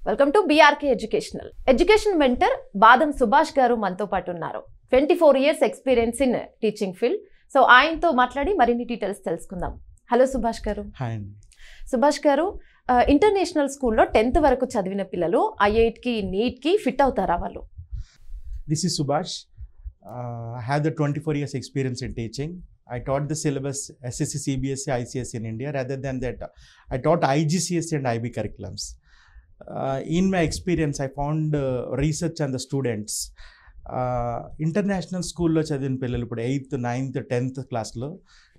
Welcome to BRK educational. Education mentor బాదం సుభాష్ గారు మనతో పాటు ఉన్నారు. 24 years experience in teaching field. So ఆయనతో మాట్లాడి మరిన్ని డీటెయిల్స్ తెలుసుకుందాం. హలో సుభాష్ గారు. హాయ్ అండి. సుభాష్ గారు, ఇంటర్నేషనల్ స్కూల్లో 10th వరకు చదివిన పిల్లలు IIT నీట్కి ఫిట్ అవుతారా వాళ్ళు? This is Subhash. I have the 24 years experience in teaching. I taught the syllabus SSC, CBSE, ICSE in India. Rather than that, I taught IGCSE and IB curriculums. In my experience, I found research on the students. International స్కూల్లో చదివిన పిల్లలు ఇప్పుడు 8th, 9th, 10th క్లాస్లో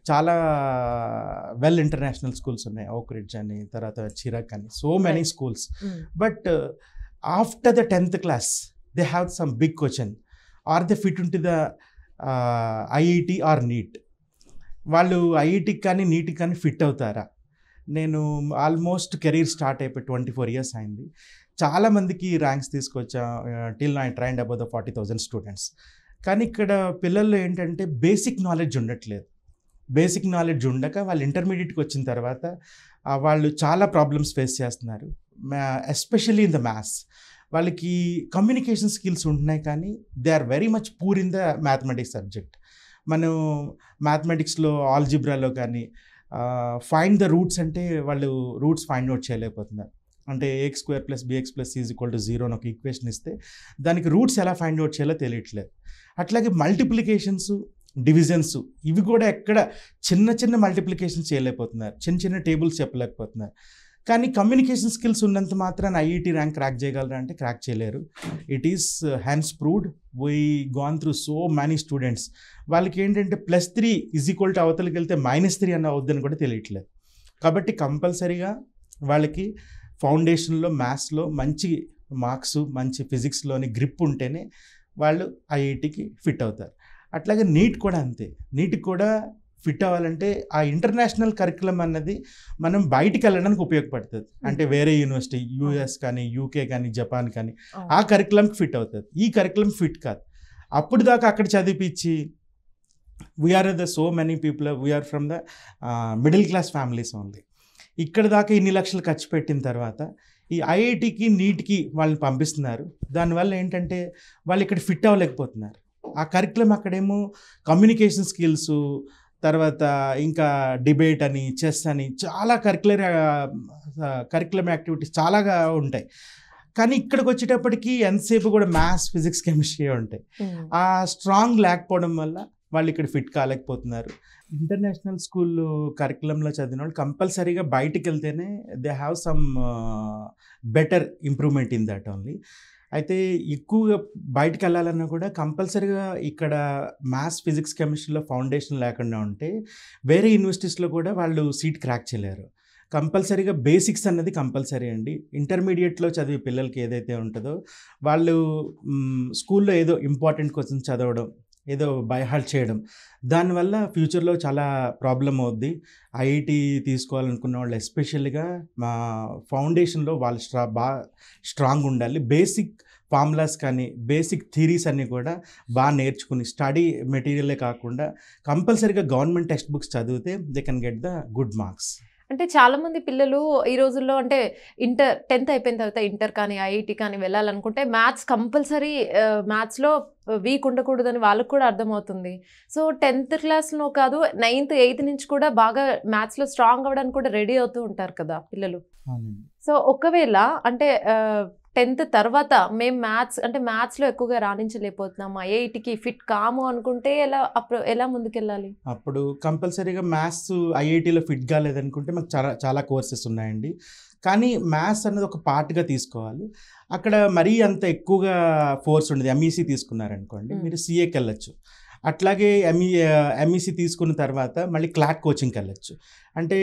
చాలా well international schools ఉన్నాయి. ఓక్ ridge అని, తర్వాత చిరాక్ అని, so many schools. But after the 10th class, they have some big question. Are they fit into the IIT or NEET? వాళ్ళు ఐఐటికి కానీ నీట్కి కానీ ఫిట్ అవుతారా? నేను ఆల్మోస్ట్ కెరీర్ స్టార్ట్ అయిపోయి 24 years అయింది. చాలామందికి ర్యాంక్స్ తీసుకొచ్చా. Till I trained about the 40,000 students. కానీ ఇక్కడ పిల్లల్లో ఏంటంటే బేసిక్ నాలెడ్జ్ ఉండట్లేదు. బేసిక్ నాలెడ్జ్ ఉండక వాళ్ళు ఇంటర్మీడియట్కి వచ్చిన తర్వాత వాళ్ళు చాలా ప్రాబ్లమ్స్ ఫేస్ చేస్తున్నారు. Especially in the maths. వాళ్ళకి కమ్యూనికేషన్ స్కిల్స్ ఉంటున్నాయి, కానీ they are very much poor in the mathematics subject. మనం మ్యాథమెటిక్స్లో ఆల్జిబ్రాలో కానీ ఫైండ్ ద రూట్స్ అంటే వాళ్ళు రూట్స్ ఫైండ్ అవుట్ చేయలేకపోతున్నారు. అంటే AX² + BX + C = 0 అని ఒక ఈక్వేషన్ ఇస్తే దానికి రూట్స్ ఎలా ఫైండ్ అవుట్ చేయాలో తెలియట్లేదు. అట్లాగే మల్టిప్లికేషన్స్, డివిజన్స్ ఇవి కూడా ఎక్కడ చిన్న చిన్న మల్టిప్లికేషన్స్ చేయలేకపోతున్నారు, చిన్న చిన్న టేబుల్స్ చెప్పలేకపోతున్నారు. కానీ కమ్యూనికేషన్ స్కిల్స్ ఉన్నంత మాత్రాన IIT ర్యాంక్ క్రాక్ చేయగలరా అంటే క్రాక్ చేయలేరు. It is hands proved. We gone through so many students. వాళ్ళకి ఏంటంటే +3 = అవతలకి వెళ్తే -3 అన్న అవుద్దని కూడా తెలియట్లేదు. కాబట్టి కంపల్సరీగా వాళ్ళకి ఫౌండేషన్లో మ్యాథ్స్లో మంచి మార్క్స్, మంచి ఫిజిక్స్లోని గ్రిప్ ఉంటేనే వాళ్ళు IITకి ఫిట్ అవుతారు. అట్లాగే నీట్ కూడా అంతే. నీట్కి కూడా ఫిట్ అవ్వాలంటే ఆ ఇంటర్నేషనల్ కరికులం అన్నది మనం బయటికి వెళ్ళడానికి ఉపయోగపడుతుంది. అంటే వేరే యూనివర్సిటీ, US కానీ, UK కానీ, జపాన్ కానీ ఆ కరికులంకి ఫిట్ అవుతుంది. ఈ కరికులం ఫిట్ కాదు. అప్పుడు దాకా అక్కడ చదివించి we're the so many people, we're from the middle class families only. ఇక్కడ దాకా ఇన్ని లక్షలు ఖర్చు పెట్టిన తర్వాత ఈ IITకి నీట్కి వాళ్ళని పంపిస్తున్నారు. దానివల్ల ఏంటంటే వాళ్ళు ఇక్కడ ఫిట్ అవ్వలేకపోతున్నారు. ఆ కరికులం అక్కడేమో కమ్యూనికేషన్ స్కిల్స్, తర్వాత ఇంకా డిబేట్ అని, చెస్ అని చాలా కరికులం యాక్టివిటీస్ చాలాగా ఉంటాయి. కానీ ఇక్కడికి వచ్చేటప్పటికి ఎంతసేపు కూడా మ్యాథ్స్, ఫిజిక్స్, కెమిస్ట్రీ ఉంటాయి. ఆ స్ట్రాంగ్ లేకపోవడం వల్ల వాళ్ళు ఇక్కడ ఫిట్ కాలేకపోతున్నారు. ఇంటర్నేషనల్ స్కూల్ కరికులంలో చదివిన వాళ్ళు కంపల్సరీగా బయటికి వెళ్తేనే they have some better improvement in that only. అయితే ఎక్కువగా బయటకు వెళ్ళాలన్నా కూడా కంపల్సరీగా ఇక్కడ మ్యాథ్స్, ఫిజిక్స్, కెమిస్ట్రీలో ఫౌండేషన్ లేకుండా ఉంటే వేరే యూనివర్సిటీస్లో కూడా వాళ్ళు సీట్ క్రాక్ చేయలేరు. కంపల్సరీగా బేసిక్స్ అన్నది కంపల్సరీ అండి. ఇంటర్మీడియట్లో చదివే పిల్లలకి ఏదైతే ఉంటుందో వాళ్ళు స్కూల్లో ఏదో ఇంపార్టెంట్ క్వశ్చన్స్ చదవడం, ఏదో బై హార్ట్ చేయడం, దానివల్ల ఫ్యూచర్లో చాలా ప్రాబ్లం అవుద్ది. IIT తీసుకోవాలనుకున్న వాళ్ళు ఎస్పెషల్గా మా ఫౌండేషన్లో వాళ్ళు బాగా స్ట్రాంగ్ ఉండాలి. బేసిక్ ఫార్ములాస్ కానీ, బేసిక్ థియరీస్ అన్నీ కూడా బాగా నేర్చుకుని, స్టడీ మెటీరియలే కాకుండా కంపల్సరీగా గవర్నమెంట్ టెక్స్ట్ బుక్స్ చదివితే they can get the good marks. అంటే చాలామంది పిల్లలు ఈ రోజుల్లో అంటే 10th అయిపోయిన తర్వాత ఇంటర్ కానీ, IIT కానీ వెళ్ళాలనుకుంటే మ్యాథ్స్ కంపల్సరీ, మ్యాథ్స్లో వీక్ ఉండకూడదని వాళ్ళకు కూడా అర్థమవుతుంది. సో 10th క్లాస్లో కాదు, 9th, 8th నుంచి కూడా బాగా మ్యాథ్స్లో స్ట్రాంగ్ అవ్వడానికి కూడా రెడీ అవుతూ ఉంటారు కదా పిల్లలు. సో ఒకవేళ అంటే 10th తర్వాత మేము మ్యాథ్స్లో ఎక్కువగా రాణించలేకపోతున్నాము, IITకి ఫిట్ కాము అనుకుంటే ఎలా ముందుకెళ్ళాలి? అప్పుడు కంపల్సరీగా మ్యాథ్స్ IITలో ఫిట్ కాలేదనుకుంటే మాకు చాలా కోర్సెస్ ఉన్నాయండి. కానీ మ్యాథ్స్ అనేది ఒక పార్ట్గా తీసుకోవాలి. అక్కడ మరీ అంత ఎక్కువగా ఫోర్స్ ఉండదు. MEC తీసుకున్నారనుకోండి, మీరు CAకి వెళ్ళచ్చు. అట్లాగే MEC తీసుకున్న తర్వాత మళ్ళీ క్లాట్ కోచింగ్కి వెళ్ళచ్చు. అంటే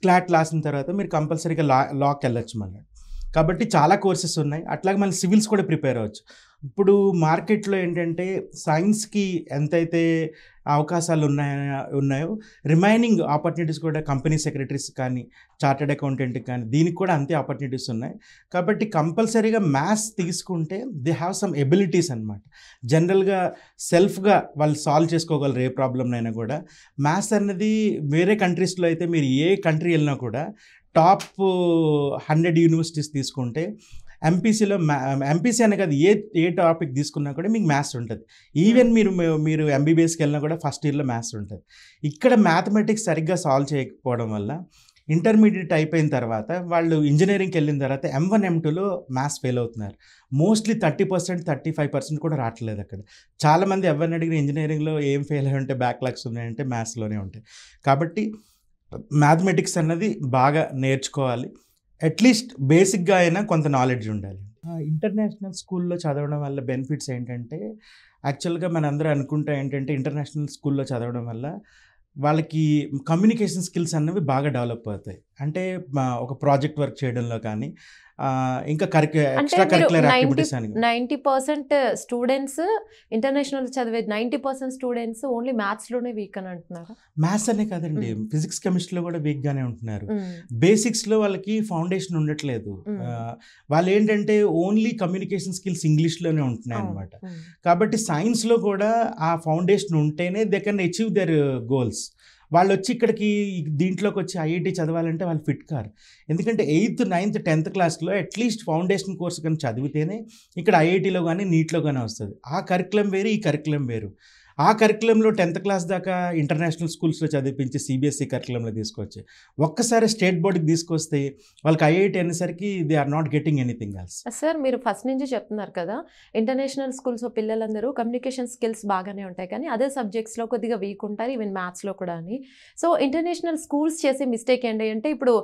క్లాట్ రాసిన తర్వాత మీరు కంపల్సరీగా లాకి వెళ్ళచ్చు మళ్ళీ. కాబట్టి చాలా కోర్సెస్ ఉన్నాయి. అట్లాగే మళ్ళీ సివిల్స్ కూడా ప్రిపేర్ అవ్వచ్చు. ఇప్పుడు మార్కెట్లో ఏంటంటే సైన్స్కి ఎంతైతే అవకాశాలు ఉన్నాయో రిమైనింగ్ ఆపర్చునిటీస్ కూడా కంపెనీ సెక్రటరీస్ కానీ, చార్టెడ్ అకౌంటెంట్కి కానీ దీనికి కూడా అంతే ఆపర్చునిటీస్ ఉన్నాయి. కాబట్టి కంపల్సరీగా మ్యాథ్స్ తీసుకుంటే దే హ్యావ్ సమ్ ఎబిలిటీస్ అనమాట. జనరల్గా సెల్ఫ్గా వాళ్ళు సాల్వ్ చేసుకోగలరు ఏ ప్రాబ్లమ్నైనా కూడా. మ్యాథ్స్ అనేది వేరే కంట్రీస్లో అయితే మీరు ఏ కంట్రీ వెళ్ళినా కూడా టాప్ 100 యూనివర్సిటీస్ తీసుకుంటే ఎంపీసీ అనే కాదు, ఏ టాపిక్ తీసుకున్నా కూడా మీకు మ్యాథ్స్ ఉంటుంది. ఈవెన్ మీరు ఎంబీబీఎస్కి వెళ్ళినా కూడా ఫస్ట్ ఇయర్లో మ్యాథ్స్ ఉంటుంది. ఇక్కడ మ్యాథమెటిక్స్ సరిగ్గా సాల్వ్ చేయకపోవడం వల్ల ఇంటర్మీడియట్ అయిపోయిన తర్వాత వాళ్ళు ఇంజనీరింగ్కి వెళ్ళిన తర్వాత M1 M2లో మ్యాథ్స్ ఫెయిల్ అవుతున్నారు. మోస్ట్లీ 30% 35% కూడా రావట్లేదు అక్కడ. చాలామంది ఎవరిని అడిగిన ఇంజనీరింగ్లో ఏం ఫెయిల్ అయ్యి ఉంటే బ్యాక్లాగ్స్ ఉన్నాయంటే మ్యాథ్స్లోనే ఉంటాయి. కాబట్టి మ్యాథమెటిక్స్ అన్నది బాగా నేర్చుకోవాలి. అట్లీస్ట్ బేసిక్గా అయినా కొంత నాలెడ్జ్ ఉండాలి. ఇంటర్నేషనల్ స్కూల్లో చదవడం వల్ల బెనిఫిట్స్ ఏంటంటే, యాక్చువల్గా మనందరూ అనుకుంటా ఏంటంటే ఇంటర్నేషనల్ స్కూల్లో చదవడం వల్ల వాళ్ళకి కమ్యూనికేషన్ స్కిల్స్ అన్నవి బాగా డెవలప్ అవుతాయి. అంటే ఒక ప్రాజెక్ట్ వర్క్ చేయడంలో కానీ ఇంకా ఎక్స్ట్రా కరిక్యులర్ యాక్టివిటీస్ అని. 90% స్టూడెంట్స్ ఇంటర్నేషనల్ చదివే 90% స్టూడెంట్స్ ఓన్లీ మ్యాథ్స్లోనే వీక్ అని అంటున్నారు. మ్యాథ్స్ అనే కాదండి, ఫిజిక్స్ కెమిస్ట్రీలో కూడా వీక్గానే ఉంటున్నారు. బేసిక్స్లో వాళ్ళకి ఫౌండేషన్ ఉండట్లేదు. వాళ్ళు ఏంటంటే ఓన్లీ కమ్యూనికేషన్ స్కిల్స్ ఇంగ్లీష్లోనే ఉంటున్నాయి అనమాట. కాబట్టి సైన్స్లో కూడా ఆ ఫౌండేషన్ ఉంటేనే they can achieve their goals. వాళ్ళు వచ్చి ఇక్కడికి దీంట్లోకి వచ్చి ఐఐటి చదవాలంటే వాళ్ళు ఫిట్ కారు. ఎందుకంటే 8th 9th 10th క్లాస్లో అట్లీస్ట్ ఫౌండేషన్ కోర్స్ కానీ చదివితేనే ఇక్కడ ఐఐటీలో కానీ నీట్లో కానీ వస్తుంది. ఆ కరికులం వేరు, ఈ కరికులం వేరు. ఆ కరికులంలో 10th క్లాస్ దాకా ఇంటర్నేషనల్ స్కూల్స్లో చదివించి సిబిఎస్ఈ కరికులంలో తీసుకొచ్చి ఒక్కసారి స్టేట్ బోర్డుకి తీసుకొస్తే వాళ్ళకి ఐఐటి అనేసరికి they are not getting anything else. Sir, మీరు ఫస్ట్ నుంచి చెప్తున్నారు కదా, ఇంటర్నేషనల్ స్కూల్స్ పిల్లలందరూ కమ్యూనికేషన్ స్కిల్స్ బాగానే ఉంటాయి కానీ అదే సబ్జెక్ట్స్లో కొద్దిగా వీక్ ఉంటారు, ఈవెన్ మ్యాథ్స్లో కూడా అని. సో ఇంటర్నేషనల్ స్కూల్స్ చేసే మిస్టేక్ ఏంటి అంటే, ఇప్పుడు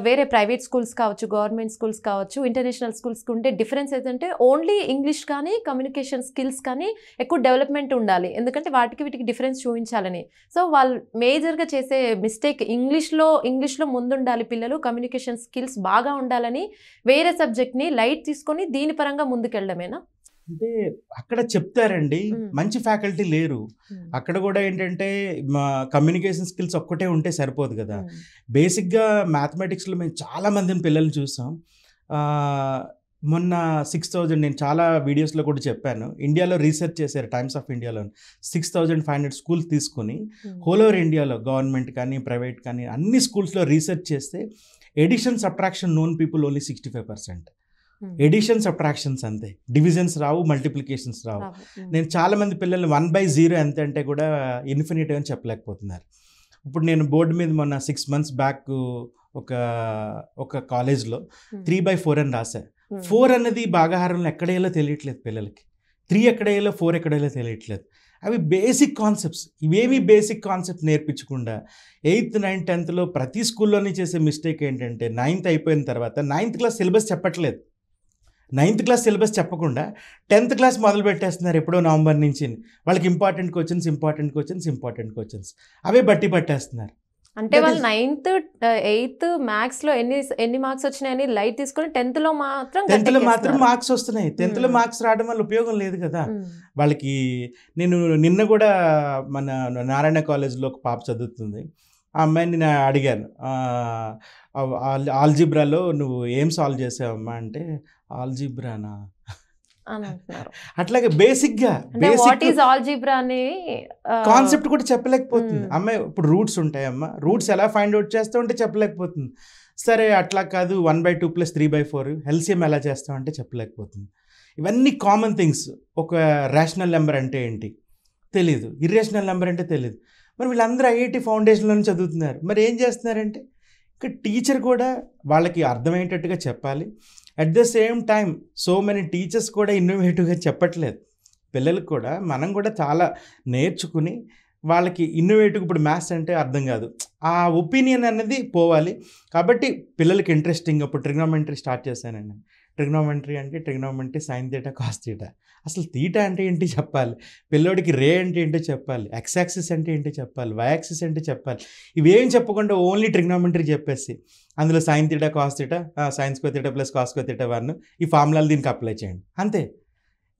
వేరే ప్రైవేట్ స్కూల్స్ కావచ్చు, గవర్నమెంట్ స్కూల్స్ కావచ్చు, ఇంటర్నేషనల్ స్కూల్స్కి ఉండే డిఫరెన్స్ ఏంటంటే ఓన్లీ ఇంగ్లీష్ కానీ కమ్యూనికేషన్ స్కిల్స్ కానీ ఎక్కువ డెవలప్మెంట్ ఉండాలి, ఎందుకంటే వాటికి వీటికి డిఫరెన్స్ చూపించాలని. సో వాళ్ళు మేజర్గా చేసే మిస్టేక్ ఇంగ్లీష్లో ముందుండాలి పిల్లలు, కమ్యూనికేషన్ స్కిల్స్ బాగా ఉండాలని వేరే సబ్జెక్ట్ని లైట్ తీసుకొని దీని పరంగా ముందుకెళ్ళడమేనా? అంటే అక్కడ చెప్తారండి, మంచి ఫ్యాకల్టీ లేరు. అక్కడ కూడా ఏంటంటే కమ్యూనికేషన్ స్కిల్స్ ఒక్కటే ఉంటే సరిపోదు కదా. బేసిక్గా మ్యాథమెటిక్స్లో మేము చాలామందిని పిల్లల్ని చూసాం. మొన్న 6,000 నేను చాలా వీడియోస్లో కూడా చెప్పాను, ఇండియాలో రీసెర్చ్ చేశారు టైమ్స్ ఆఫ్ ఇండియాలో 6,500 స్కూల్స్ తీసుకొని హోల్ ఓవర్ ఇండియాలో గవర్నమెంట్ కానీ ప్రైవేట్ కానీ అన్ని స్కూల్స్లో రీసెర్చ్ చేస్తే addition subtraction known people only 65%. Addition subtractions అంతే, డివిజన్స్ రావు, మల్టిప్లికేషన్స్ రావు. నేను చాలామంది పిల్లల్ని 1/0 ఎంత అంటే కూడా ఇన్ఫినిటీ అని చెప్పలేకపోతున్నారు. ఇప్పుడు నేను బోర్డు మీద మొన్న 6 months బ్యాక్ ఒక కాలేజ్లో 3/4 అని రాశా. 4 అన్నది భాగాహారంలో ఎక్కడేలో తెలియట్లేదు పిల్లలకి, 3 ఎక్కడేలో 4 ఎక్కడేలో తెలియట్లేదు. అవి బేసిక్ కాన్సెప్ట్స్. ఇవేమి బేసిక్ కాన్సెప్ట్స్ నేర్పించకుండా 8th 9th 10thలో ప్రతి స్కూల్లోనే చేసే మిస్టేక్ ఏంటంటే 9th అయిపోయిన తర్వాత 9th క్లాస్ సిలబస్ చెప్పట్లేదు. 9th క్లాస్ సిలబస్ చెప్పకుండా 10th క్లాస్ మొదలు పెట్టేస్తున్నారు ఎప్పుడో నవంబర్ నుంచి. వాళ్ళకి ఇంపార్టెంట్ క్వశ్చన్స్ అవే బట్టి పట్టేస్తున్నారు. అంటే వాళ్ళు 9th 8th మ్యాథ్స్లో ఎన్ని మార్క్స్ వచ్చినాయని లైట్ తీసుకొని 10thలో మాత్రం మార్క్స్ వస్తున్నాయి. 10thలో మార్క్స్ రావడం వల్ల ఉపయోగం లేదు కదా వాళ్ళకి. నేను నిన్న కూడా మన నారాయణ కాలేజ్లో ఒక పాప చదువుతుంది, ఆ అమ్మాయిని నేను అడిగాను, ఆల్జిబ్రాలో నువ్వు ఏం సాల్వ్ చేసావమ్మా అంటే, ఆల్జిబ్రానా అట్లాగే బేసిక్గా కాన్సెప్ట్ కూడా చెప్పలేకపోతుంది అమ్మాయి. ఇప్పుడు రూట్స్ ఉంటాయమ్మా, రూట్స్ ఎలా ఫైండ్ అవుట్ చేస్తావు అంటే చెప్పలేకపోతుంది. సరే అట్లా కాదు 1/2 + 3/4 ఎల్సిఎం ఎలా చేస్తావు అంటే చెప్పలేకపోతుంది. ఇవన్నీ కామన్ థింగ్స్. ఒక రేషనల్ నెంబర్ అంటే ఏంటి తెలీదు, ఇర్రేషనల్ నెంబర్ అంటే తెలీదు. మరి వీళ్ళందరూ ఐఐటి ఫౌండేషన్లోనే చదువుతున్నారు. మరి ఏం చేస్తున్నారంటే, ఇక్కడ టీచర్ కూడా వాళ్ళకి అర్థమయ్యేటట్టుగా చెప్పాలి. At the same time so many teachers కూడా ఇన్నోవేటివ్గా చెప్పట్లేదు పిల్లలకు కూడా. మనం కూడా చాలా నేర్చుకుని వాళ్ళకి ఇన్నోవేటివ్, ఇప్పుడు మ్యాథ్స్ అంటే అర్థం కాదు, ఆ ఒపీనియన్ అనేది పోవాలి. కాబట్టి పిల్లలకి ఇంట్రెస్టింగ్. అప్పుడు ట్రిగ్నోమెంట్రీ స్టార్ట్ చేశానండి. ట్రిగ్నోమెంట్రీ సైన్ థీటా కాస్ థీటా, అసలు థీటా అంటే ఏంటి చెప్పాలి పిల్లోడికి, రే అంటే ఏంటో చెప్పాలి, ఎక్స్ యాక్సిస్ అంటే ఏంటో చెప్పాలి, వై యాక్సిస్ అంటే చెప్పాలి. ఇవేం చెప్పకుండా ఓన్లీ ట్రిగ్నోమెంట్రీ చెప్పేసి అందులో sine theta cos theta, sine square theta plus cos square theta 1 ఈ ఫార్ములాలు దీనికి అప్లై చేయండి అంతే.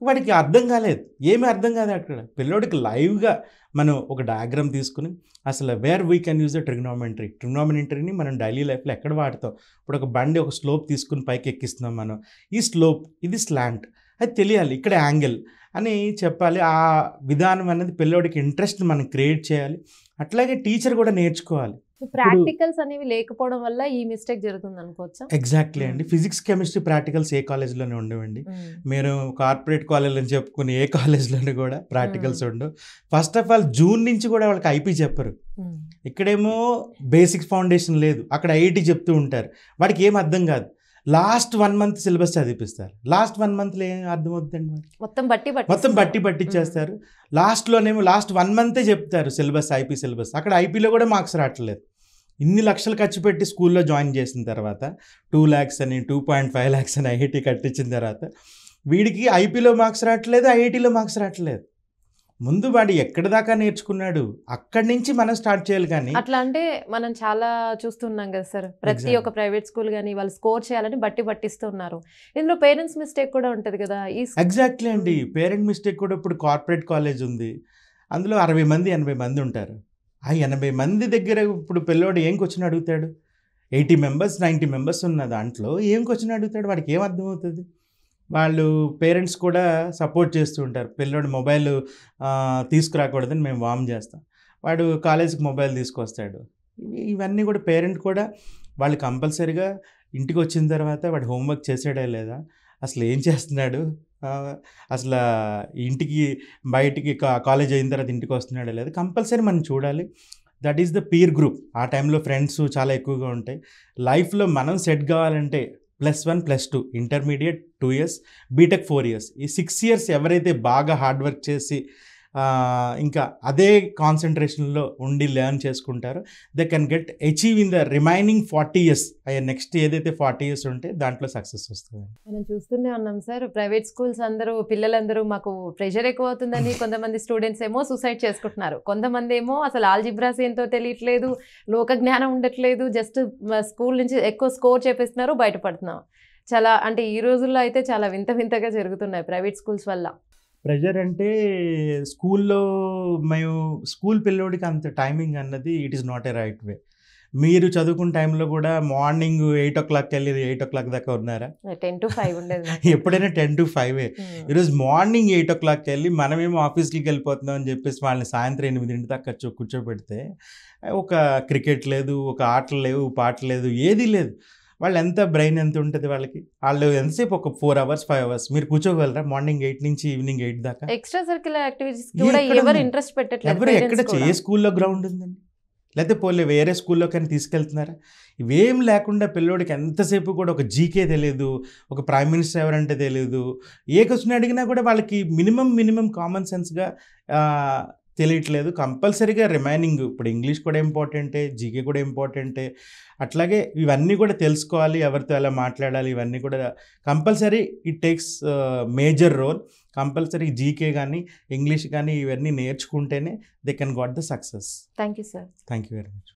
వాడికి అర్థం కాలేదు, ఏమీ అర్థం కాదు. అక్కడ పిల్లోడికి లైవ్గా మనం ఒక డయాగ్రామ్ తీసుకుని అసలు where we can use the ట్రిగ్నోమెంట్రీని మనం డైలీ లైఫ్లో ఎక్కడ వాడతాం. ఇప్పుడు ఒక బండి ఒక స్లోప్ తీసుకుని పైకి ఎక్కిస్తున్నాం మనం, ఈ స్లోప్ ఇది స్లాంట్ అది తెలియాలి, ఇక్కడ యాంగిల్ అని చెప్పాలి. ఆ విధానం అనేది పిల్లోడికి ఇంట్రెస్ట్ మనం క్రియేట్ చేయాలి. అట్లాగే టీచర్ కూడా నేర్చుకోవాలి. ప్రాక్టికల్స్ అనేవి లేకపోవడం వల్ల ఈ మిస్టేక్ జరుగుతుంది అనుకోవచ్చా? ఎగ్జాక్ట్లీ అండి. ఫిజిక్స్ కెమిస్ట్రీ ప్రాక్టికల్స్ ఏ కాలేజ్లోనే ఉండవండి. మీరు కార్పొరేట్ కాలేజ్ అని చెప్పుకుని ఏ కాలేజ్లోనే కూడా ప్రాక్టికల్స్ ఉండవు. ఫస్ట్ ఆఫ్ ఆల్ జూన్ నుంచి కూడా వాళ్ళకి ఐపీ చెప్పరు. ఇక్కడేమో బేసిక్ ఫౌండేషన్ లేదు, అక్కడ ఐఐటి చెప్తూ ఉంటారు. వాడికి ఏం అర్థం కాదు. లాస్ట్ 1 month సిలబస్ చదివిపిస్తారు. లాస్ట్ 1 monthలో ఏం అర్థమవుతుందండి వాడికి? మొత్తం బట్టి పట్టించేస్తారు. లాస్ట్లోనేమో లాస్ట్ 1 month చెప్తారు సిలబస్, ఐపీ సిలబస్. అక్కడ ఐపీలో కూడా మార్క్స్ రావట్లేదు. ఇన్ని లక్షలు ఖర్చు పెట్టి స్కూల్లో జాయిన్ చేసిన తర్వాత 2 lakhs అని 2.5 lakhs అని ఐఐటి కట్టించిన తర్వాత వీడికి ఐపీలో మార్క్స్ రావట్లేదు, ఐఐటీలో మార్క్స్ రావట్లేదు. ముందు వాడు ఎక్కడి దాకా నేర్చుకున్నాడు, అక్కడి నుంచి మనం స్టార్ట్ చేయాలి. కానీ అట్లా అంటే మనం చాలా చూస్తున్నాం కదా సార్, ప్రతి ఒక్క ప్రైవేట్ స్కూల్ కానీ వాళ్ళు స్కోర్ చేయాలని బట్టి పట్టిస్తున్నారు. ఇందులో పేరెంట్స్ మిస్టేక్ కూడా ఉంటుంది కదా. ఎగ్జాక్ట్లీ అండి, పేరెంట్ మిస్టేక్ కూడా. ఇప్పుడు కార్పొరేట్ కాలేజ్ ఉంది, అందులో 60 మంది 80 మంది ఉంటారు. ఆ 80 మంది దగ్గర ఇప్పుడు పిల్లోడు ఏం క్వశ్చన్ అడుగుతాడు? 80 members 90 members ఉన్న దాంట్లో ఏం క్వశ్చన్ అడుగుతాడు? వాడికి ఏం అర్థమవుతుంది? వాళ్ళు పేరెంట్స్ కూడా సపోర్ట్ చేస్తూ ఉంటారు. పిల్లోడు మొబైల్ తీసుకురాకూడదని మేము వార్న్ చేస్తాం. వాడు కాలేజీకి మొబైల్ తీసుకొస్తాడు. ఇవన్నీ కూడా పేరెంట్ కూడా వాళ్ళు కంపల్సరీగా ఇంటికి వచ్చిన తర్వాత వాడు హోంవర్క్ చేసాడా లేదా, అసలు ఏం చేస్తున్నాడు, అసలు ఇంటికి బయటికి కాలేజ్ అయిన తర్వాత ఇంటికి వస్తున్నాడా లేదా కంపల్సరీ మనం చూడాలి. That is the peer group. ఆ టైంలో ఫ్రెండ్స్ చాలా ఎక్కువగా ఉంటాయి. లైఫ్లో మనం సెట్ కావాలంటే +1 +2 ఇంటర్మీడియట్ 2 years, బీటెక్ 4 years. ఈ 6 years ఎవరైతే బాగా హార్డ్ వర్క్ చేసి ఇంకా అదే కాన్సన్ట్రేషన్లో ఉండి లెర్న్ చేసుకుంటారో they can get achieve in the remaining 40 years. Next ఏదైతే 40 years ఉంటే దాంట్లో సక్సెస్ వస్తుంది. మనం చూస్తూనే ఉన్నాం సార్, ప్రైవేట్ స్కూల్స్ అందరూ పిల్లలందరూ మాకు ప్రెషర్ ఎక్కువ అవుతుందని కొంతమంది స్టూడెంట్స్ ఏమో సూసైడ్ చేసుకుంటున్నారు. కొంతమంది ఏమో అసలు ఆల్జిబ్రాస్ ఏంటో తెలియట్లేదు, లోక జ్ఞానం ఉండట్లేదు, జస్ట్ స్కూల్ నుంచి ఎక్కువ స్కోర్ చేపిస్తున్నారు, బయటపడుతున్నాం. చాలా అంటే ఈ రోజుల్లో అయితే చాలా వింత వింతగా జరుగుతున్నాయి ప్రైవేట్ స్కూల్స్ వల్ల. ప్రెషర్ అంటే స్కూల్లో మేము స్కూల్ పిల్లోడికి అంత టైమింగ్ అన్నది it is not a right way. మీరు చదువుకున్న టైంలో కూడా మార్నింగ్ 8 o'clock వెళ్ళి 8 o'clock దాకా ఉన్నారా? 10 to 5 ఉండేది. ఎప్పుడైనా 10 to 5. ఈరోజు మార్నింగ్ 8 o'clock వెళ్ళి మనమేమో ఆఫీస్కి వెళ్ళిపోతున్నాం అని చెప్పేసి వాళ్ళని సాయంత్రం 8 దాకా కూర్చోబెడితే ఒక క్రికెట్ లేదు, ఒక ఆటలు లేవు, పాటలు లేదు, ఏదీ లేదు. వాళ్ళు ఎంత బ్రెయిన్ ఎంత ఉంటుంది వాళ్ళకి? వాళ్ళు ఎంతసేపు ఒక 4 hours 5 hours మీరు కూర్చోగలరా మార్నింగ్ 8 నుంచి ఈవినింగ్ 8 దాకా? ఎక్స్ట్రా సర్కిల్ యాక్టివిటీస్ కూడా ఎవరు ఇంట్రెస్ట్ పెట్టట్లేదు. ఎవరు ఎక్కడ ఏ స్కూల్లో గ్రౌండ్ ఉందండి? లేకపోతే పోలే వేరే స్కూల్లో కానీ తీసుకెళ్తున్నారా? ఇవేం లేకుండా పిల్లోడికి ఎంతసేపు కూడా ఒక జీకే తెలియదు, ఒక ప్రైమ్ మినిస్టర్ ఎవరంటే తెలియదు, ఏ క్వశ్చన్ అడిగినా కూడా వాళ్ళకి మినిమం కామన్ సెన్స్గా తెలియట్లేదు. కంపల్సరీగా రిమైనింగ్ ఇప్పుడు ఇంగ్లీష్ కూడా ఇంపార్టెంటే, జీకే కూడా ఇంపార్టెంటే. అట్లాగే ఇవన్నీ కూడా తెలుసుకోవాలి, ఎవరితో ఎలా మాట్లాడాలి, ఇవన్నీ కూడా compulsory. It takes major role. Compulsory GK కానీ ఇంగ్లీష్ కానీ ఇవన్నీ నేర్చుకుంటేనే they can got the success. Thank you sir. Thank you very much.